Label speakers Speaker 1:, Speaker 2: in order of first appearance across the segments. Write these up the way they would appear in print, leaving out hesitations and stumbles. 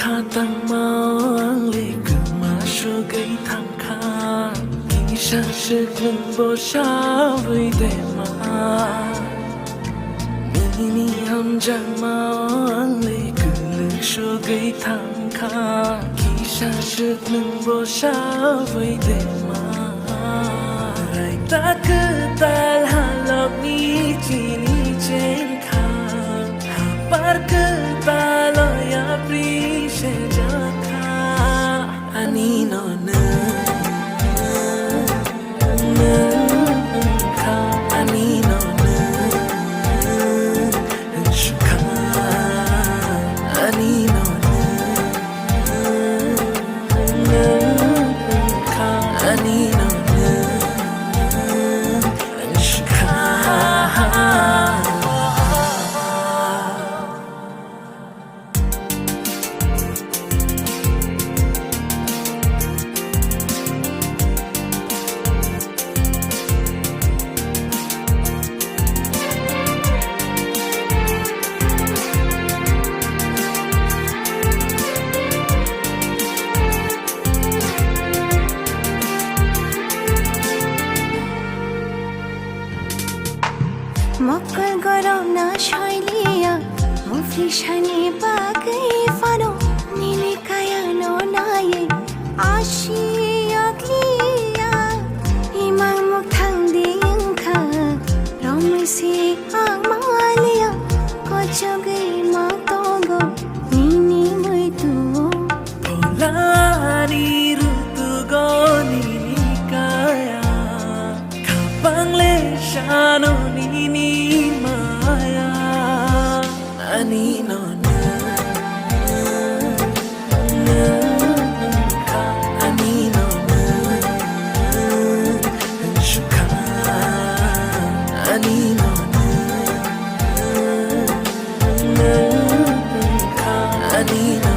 Speaker 1: khát tăng mang lệ cứ mà số gây thăng khát kỳ sa sức lưng bồ sa với đêm mà ni ham chẳng mang lệ cứ lưng số gây thăng khát kỳ sa sức lưng bồ sa với đêm mà rai ta cứ tal halok ni chini chen khát par cứ tal ya pri se jakha ani no na ani no na shukha ani no na ani no na shukha
Speaker 2: মক্কল গরম না শৈলিয়া মুফলিশানি বাগৈ Fanon নীলে কায়ানো নায়ে আশিয়া clear ইমাং মুখ থাংদিং খা রমেসি আমালিয়া কচগৈ মা তগো নিনি মইতু
Speaker 1: lani rutu goni kaya kapangle shano nini maya ani no na ani no na shukha ani no na ani no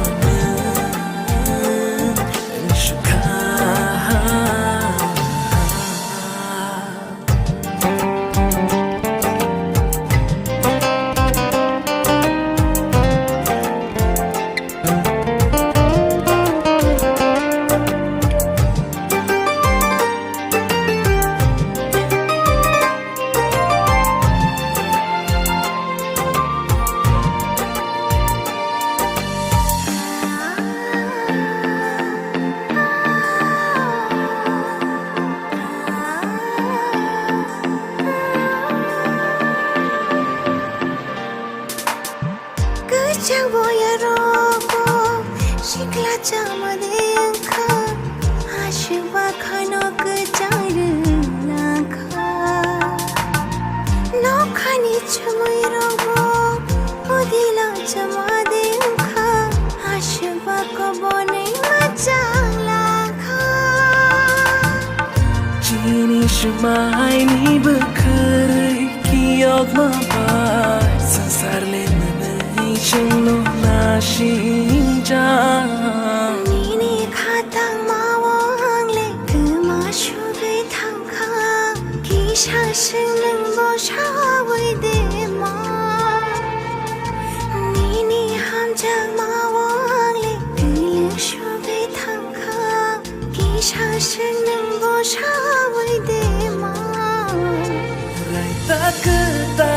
Speaker 2: Chẳng boya roko shikla chamadeng kha ashwa khano ke chairu na kha no khani chmui rogo odila chamadeng kha ashwa ko bonai machangla kha
Speaker 1: chini shumai ni bakar kiyog ma bai sansar le chunglo na shinja
Speaker 2: nini khatang ma wang le ku ma shu gai thang kha ki sha sing leng bo sha wei de ma nini ham chang ma wang le ku le shu gai thang kha ki sha sing leng bo sha wei de ma
Speaker 1: rai ta cứ ta